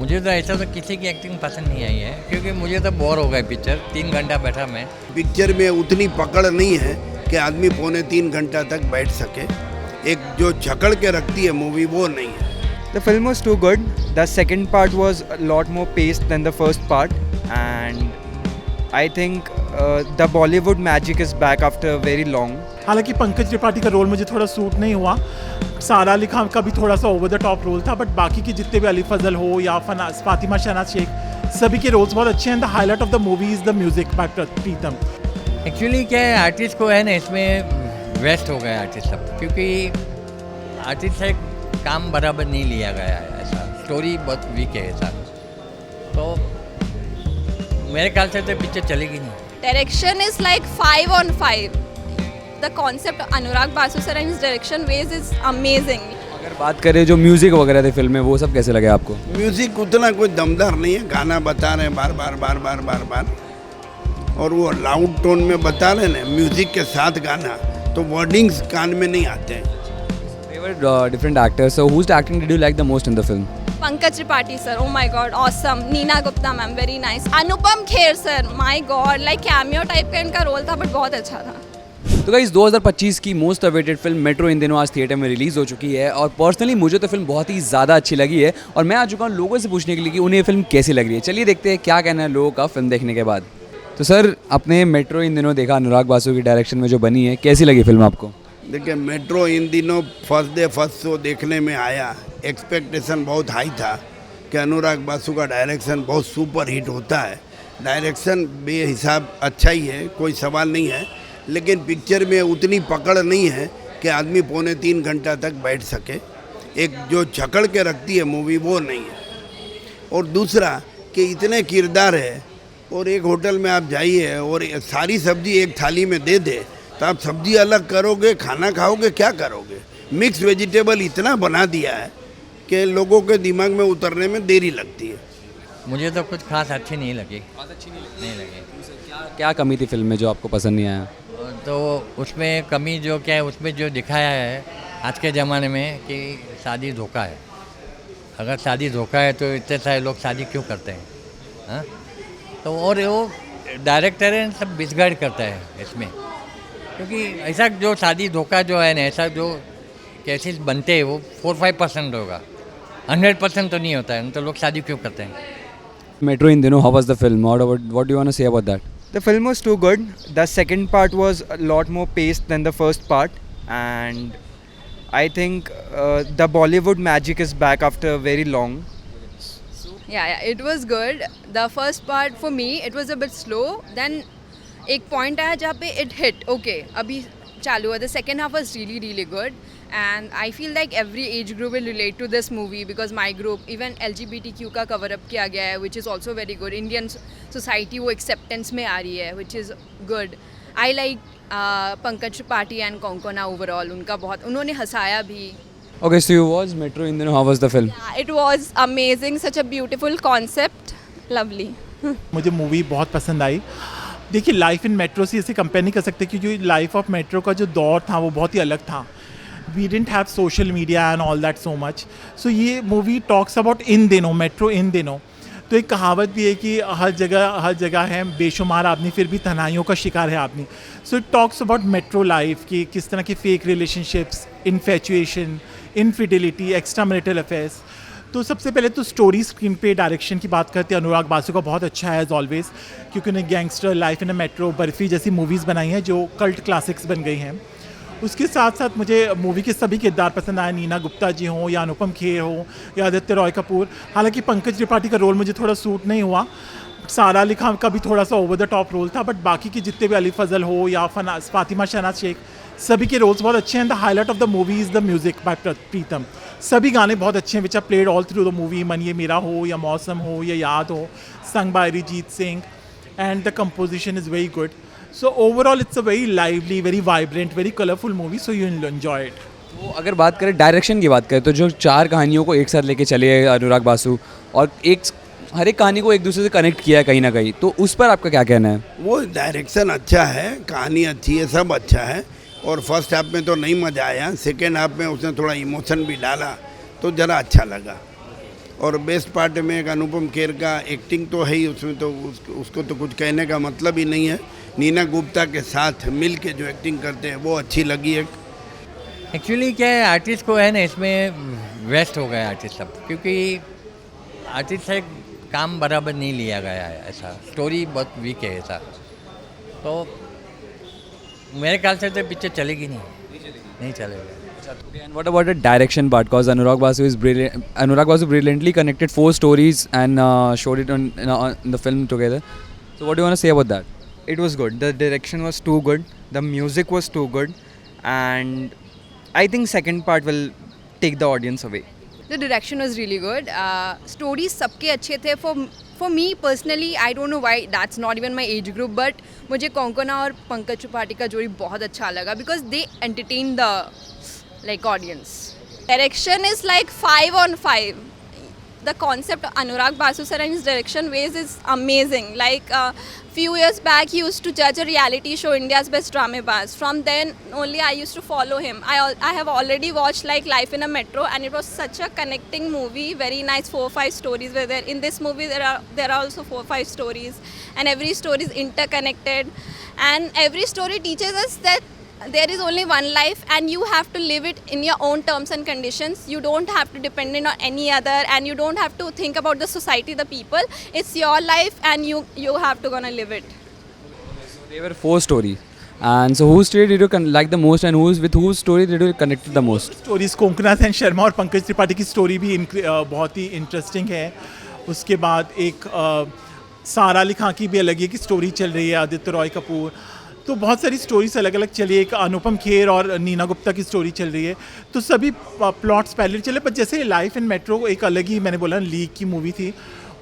मुझे तो ऐसा तो किसी की एक्टिंग पसंद नहीं आई है, क्योंकि मुझे तो बोर हो गई पिक्चर। 3 घंटा बैठा मैं। पिक्चर में उतनी पकड़ नहीं है कि आदमी 2.5-3 घंटा तक बैठ सके। एक जो जकड़ के रखती है मूवी, वो नहीं है। The film was too good. The second part was a lot more paced than the first part, and I think the Bollywood magic is back after very long. हालांकि पंकज त्रिपाठी का रोल मुझे थोड़ा सूट नहीं हुआ। सारा अली खान का भी थोड़ा सा ओवर द टॉप रोल था, बट बाकी के जितने भी अली फजल हो या फातिमा शहनाज शेख, सभी के रोल्स बहुत अच्छे हैं। The highlight of the movie is the music by Pritam. Actually क्या है, आर्टिस्ट को है ना, इसमें वेस्ट हो गया आर्टिस्ट सब, क्योंकि आर्टिस्ट से काम बराबर नहीं लिया गया है। ऐसा स्टोरी बहुत वीक है ऐसा, तो मेरे ख्याल से तो पिक्चर चलेगी नहीं। Direction is like 5 on 5. The concept Anurag Basu sir and his direction ways is amazing. अगर बात करें जो म्यूजिक वगैरह थे फिल्म में, वो सब कैसे लगे आपको? म्यूजिक उतना कोई दमदार नहीं है। गाना बता रहे हैं बार बार, और वो लाउड टोन में बता रहे हैं म्यूजिक के साथ गाना, तो वर्डिंग्स कान में नहीं आते हैं। They were different actors. So whose acting did you like the most in the film? Pankaj Tripathi sir, oh my god, awesome. Neena Gupta ma'am, very nice. Anupam Kher sir, my god, like cameo type का इनका role था, but बहुत अच्छा था। तो guys 2025 की most awaited film metro इन दिनों आज थिएटर में रिलीज़ हो चुकी है, और पर्सनली मुझे तो फिल्म बहुत ही ज़्यादा अच्छी लगी है, और मैं आ चुका हूँ लोगों से पूछने के लिए कि उन्हें ये फिल्म कैसी लग रही है। चलिए देखते हैं क्या कहना है लोगों का फिल्म देखने के बाद। तो सर, आपने मेट्रो इन दिनों देखा, अनुराग बासु की डायरेक्शन में जो बनी है, कैसी लगी फिल्म आपको? देखिए, मेट्रो इन दिनों फर्स्ट शो देखने में आया, एक्सपेक्टेशन बहुत हाई था कि अनुराग बासु का डायरेक्शन बहुत सुपर हिट होता है। डायरेक्शन बेहिसाब अच्छा ही है, कोई सवाल नहीं है, लेकिन पिक्चर में उतनी पकड़ नहीं है कि आदमी 2.5-3 घंटा तक बैठ सके। एक जो जकड़ के रखती है मूवी, वो नहीं है। और दूसरा कि इतने किरदार है, और एक होटल में आप जाइए और सारी सब्जी एक थाली में दे दे, तो आप सब्जी अलग करोगे, खाना खाओगे, क्या करोगे? मिक्स वेजिटेबल इतना बना दिया है कि लोगों के दिमाग में उतरने में देरी लगती है। मुझे तो कुछ खास अच्छी नहीं लगी। नहीं लगी। क्या कमी थी फिल्म में जो आपको पसंद नहीं आया? तो उसमें कमी जो क्या है, उसमें जो दिखाया है आज के ज़माने में कि शादी धोखा है। अगर शादी धोखा है तो इतने सारे लोग शादी क्यों करते हैं? हाँ, तो और वो डायरेक्टर है सब मिसगाइड करता है इसमें, क्योंकि ऐसा जो शादी धोखा जो है ना, ऐसा जो केसेस बनते हैं वो 4-5% होगा, 100% तो नहीं होता है। तो लोग शादी क्यों करते हैं? मेट्रो इन दिनों, how was the film? What do you want to say about that? The film was too good. The second part was a lot more paced than the first part, and I think the Bollywood magic is back after very long. Yeah, it was good. The first part for me, it was a bit slow. Then एक point आया जहाँ पे it hit. Okay, अभी चालू है. The second half was really good. And I feel like every age group will relate to this movie because my group, even LGBTQ का cover up किया गया है, which is also very good. Indian society वो acceptance में आ रही है, which is good. I like Pankaj Tripathi and Konkona overall. उनका बहुत, उन्होंने हंसाया भी. Okay, so you watched Metro in दिनों, how was the film? Yeah, it was amazing, such a beautiful concept, lovely. मुझे मूवी बहुत पसंद आई। देखिए, लाइफ इन मेट्रो से इसे कंपेयर नहीं कर सकते, क्योंकि लाइफ ऑफ मेट्रो का जो दौर था वो बहुत ही अलग था। We didn't have social media and all that so much. So ये मूवी टॉक्स अबाउट इन दिनों, मेट्रो इन दिनों। तो एक कहावत भी है कि हर जगह है बेशुमार आदमी, फिर भी तन्हाइयों का शिकार है आदमी। So it talks about metro life की, किस तरह की fake relationships, infatuation, infidelity, extra marital affairs. तो सबसे पहले तो स्टोरी, स्क्रीन पे, डायरेक्शन की बात करते हैं। अनुराग बासु का बहुत अच्छा है एज ऑलवेज, क्योंकि उन्हें gangster, life in a metro, barfi जैसी मूवीज़ बनाई हैं जो कल्ट क्लासिक्स बन गई हैं। उसके साथ साथ मुझे मूवी के सभी किरदार पसंद आए। नीना गुप्ता जी हों या अनुपम खेर हो या आदित्य रॉय कपूर। हालांकि पंकज त्रिपाठी का रोल मुझे थोड़ा सूट नहीं हुआ। सारा अली खान का भी थोड़ा सा ओवर द टॉप रोल था, बट बाकी के जितने भी अली फजल हो या फातिमा शहनाज शेख, सभी के रोल्स बहुत अच्छे हैं। The highlight of the movie is the music by Pritam. सभी गाने बहुत अच्छे हैं which are played all through the movie. मन ये मेरा हो या मौसम हो या याद हो, sung by Arijit Singh, and the composition is very good. So overall it's a very lively, very vibrant, very colorful movie, so you will enjoy it. तो अगर बात करें डायरेक्शन की बात करें, तो जो 4 कहानियों को एक साथ लेके चले अनुराग बासु, और हर एक कहानी को एक दूसरे से कनेक्ट किया है कहीं ना कहीं, तो उस पर आपका क्या कहना है? वो डायरेक्शन अच्छा है, कहानी अच्छी है, सब अच्छा है। और फर्स्ट हाफ में तो नहीं मज़ा आया, सेकेंड हाफ में उसने थोड़ा इमोशन भी डाला तो ज़रा अच्छा लगा। और बेस्ट पार्ट में एक अनुपम खेर का एक्टिंग तो है ही उसमें, तो उसको तो कुछ कहने का मतलब ही नहीं है। नीना गुप्ता के साथ मिल के जो एक्टिंग करते हैं वो अच्छी लगी है। एक्चुअली क्या है, आर्टिस्ट को है ना इसमें वेस्ट हो गए आर्टिस्ट सब, क्योंकि आर्टिस्ट से काम बराबर नहीं लिया गया है, ऐसा स्टोरी बहुत वीक है ऐसा। तो मेरे ख्याल से तो पिक्चर चलेगी नहीं चलेगा। And what about the direction part? Because Anurag Basu is brilliant. Anurag Basu brilliantly connected 4 stories and showed it on the film together. So what do you want to say about that? It was good. The direction was too good. The music was too good, and I think second part will take the audience away. The direction was really good. Stories सबके अच्छे थे. For me personally, I don't know why that's not even my age group, but मुझे कोंकणा और पंकज त्रिपाठी का जोड़ी बहुत अच्छा लगा because they entertain the audience. Direction is like 5 on 5. The concept of Anurag Basu sir and his direction ways is amazing. Like few years back, he used to judge a reality show, India's Best Dramebaz. From then only, I used to follow him. I have already watched like Life in a Metro, and it was such a connecting movie. Very nice, 4-5 stories were there. In this movie, there are also 4-5 stories, and every story is interconnected, and every story teaches us that there is only one life and you have to live it in your own terms and conditions. You don't have to depend on any other, and you don't have to think about the society, the people. It's your life and you have to gonna live it. There were 4 stories. And so whose story did you like the most, and with whose story did you connect the most? Stories Konkona Sen Sharma और पंकज त्रिपाठी की story भी बहुत ही interesting है। उसके बाद एक सारा अली खान की भी अलग ही की स्टोरी चल रही है, आदित्य रॉय कपूर। तो बहुत सारी स्टोरीज अलग अलग चली है। एक अनुपम खेर और नीना गुप्ता की स्टोरी चल रही है। तो सभी प्लॉट्स पहले चले, पर जैसे लाइफ इन मेट्रो एक अलग ही, मैंने बोला लीग की मूवी थी,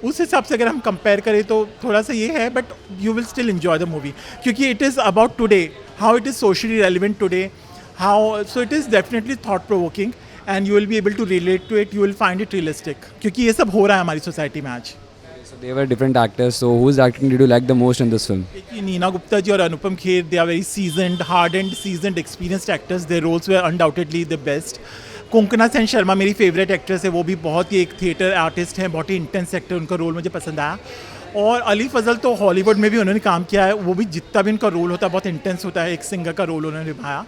उस हिसाब से अगर हम कंपेयर करें तो थोड़ा सा ये है, but you will still enjoy the movie क्योंकि it is about today, how it is socially relevant today, how so it is definitely thought provoking and you will be able to relate to it, you will find it realistic, क्योंकि ये सब हो रहा है हमारी society में आज। So they were different actors. So whose acting did you like the most in this film? Neena Gupta ji और Anupam Kher, they are very seasoned, hardened, seasoned, experienced actors. Their roles were undoubtedly the best. Konkona Sen Sharma मेरी favourite actress है, वो भी बहुत ही एक theatre artist हैं, बहुत ही intense actor, उनका रोल मुझे पसंद आया। और अली फजल तो हॉलीवुड में भी उन्होंने काम किया है, वो भी जितना भी उनका रोल होता है बहुत इंटेंस होता है, एक सिंगर का रोल उन्होंने निभाया।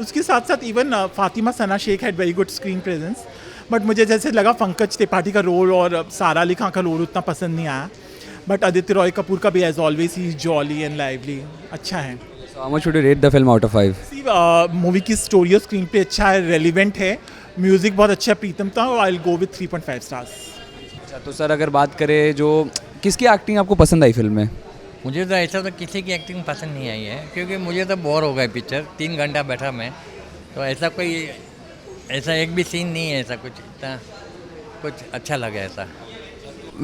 उसके साथ साथ even Fatima Sana Shaikh had very good screen presence, but मुझे जैसे लगा पंकज त्रिपाठी का रोल और सारा अली खान का रोल उतना पसंद नहीं आया। बट आदित्य रॉय कपूर का भी एज ऑलवेज ही जॉली एंड लाइवली अच्छा है। So how much would you rate the film out of 5? Movie की स्टोरी और स्क्रीन पे अच्छा है, रेलिवेंट है, म्यूजिक बहुत अच्छा है प्रीतम था, और I will go with 3.5 stars. अच्छा, तो सर अगर बात करें जो किसकी एक्टिंग आपको पसंद आई फिल्म में? मुझे तो ऐसा तो किसी की एक्टिंग पसंद नहीं आई है, क्योंकि मुझे तो बोर हो गई पिक्चर, 3 घंटा बैठा मैं, तो ऐसा एक भी सीन नहीं है ऐसा कुछ अच्छा लगा ऐसा।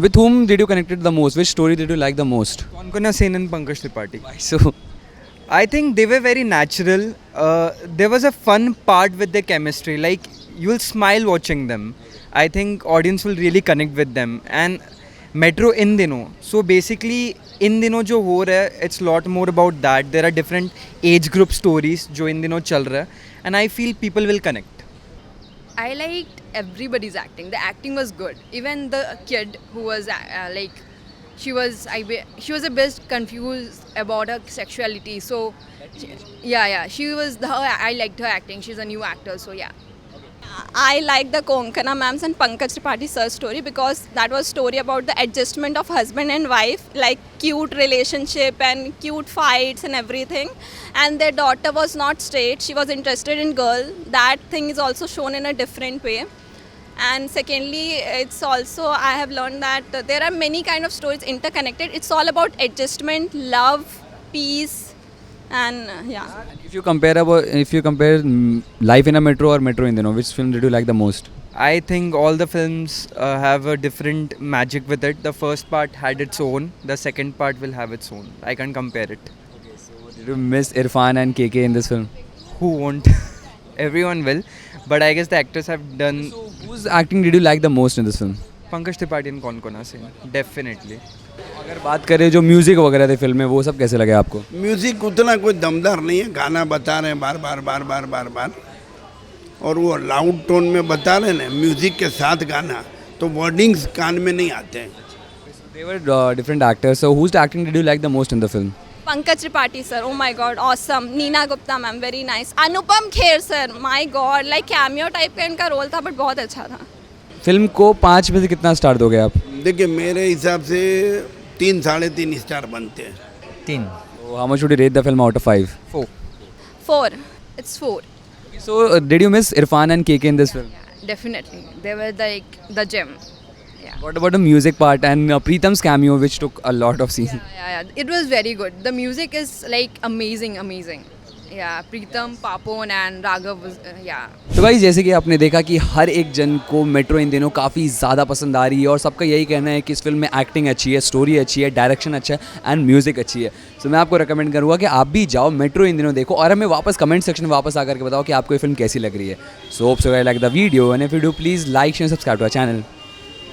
With whom did you connect the most? Which story did you like the most? Konkona Sen and Pankaj Tripathi. So I think they were very natural. There was a fun part with their chemistry. Like you will smile watching them. I think audience will really connect with them. And Metro in Dino. So basically in Dino जो हो रहा है, it's lot more about that. There are different age group stories जो in Dino चल रहा है, and I feel people will connect. I liked everybody's acting. The acting was good. Even the kid who was she was a bit confused about her sexuality. So she was I liked her acting. She's a new actor, so yeah. I like the Konkana ma'am's and Pankaj Tripathi sir's story because that was story about the adjustment of husband and wife, like cute relationship and cute fights and everything. And their daughter was not straight; she was interested in girl. That thing is also shown in a different way. And secondly, it's also I have learned that there are many kind of stories interconnected. It's all about adjustment, love, peace. And yeah. if you compare Life in a Metro or Metro in Dino, which film did you like the most? I think all the films have a different magic with it. The first part had its own. The second part will have its own. I can't compare it. Did you miss Irfan and KK in this film? Who won't? Everyone will. But I guess the actors have done. So whose acting did you like the most in this film? Pankaj Tripathi and Konkona Sen. Definitely. अगर बात करें जो music वगैरह थे film में, वो सब कैसे लगे आपको? म्यूज़िक उतना कोई दमदार नहीं है, गाना बता रहे हैं बार बार, और वो लाउड टोन में बता रहे हैं ना, म्यूज़िक के साथ गाना, तो वर्डिंग्स कान में नहीं आते हैं. They were different actors. So whose acting did you like the most in the film? Pankaj Tripathi sir, oh my god, awesome. Neena Gupta ma'am, very nice. Anupam Kher sir, my god, like cameo type का इनका role था but बहुत अच्छा था. Film को 5 में से कितना स्टार दोगे आप? देखिए मेरे हिसाब से 3-3.5 स्टार बनते हैं. 3. So how much would you rate the film out of 5? 4. 4. It's 4. So did you miss Irfan and KK in this film? Definitely. They were like the gem. Yeah. What about the music part and Preetham's cameo, which took a lot of scenes? Yeah. It was very good. The music is like amazing. Yeah, Preetham, Papon and Raghav was, yeah. तो भाई जैसे कि आपने देखा कि हर एक जन को मेट्रो इन दिनों काफ़ी ज़्यादा पसंद आ रही है और सबका यही कहना है कि इस फिल्म में एक्टिंग अच्छी है, स्टोरी अच्छी है, डायरेक्शन अच्छा है एंड म्यूजिक अच्छी है. सो मैं आपको रिकमेंड करूँगा कि आप भी जाओ मेट्रो इन दिनों देखो और हमें वापस कमेंट सेक्शन में वापस आकर के बताओ कि आपको ये फिल्म कैसी लग रही है. So hope so like the video and if you do please like share subscribe to our channel.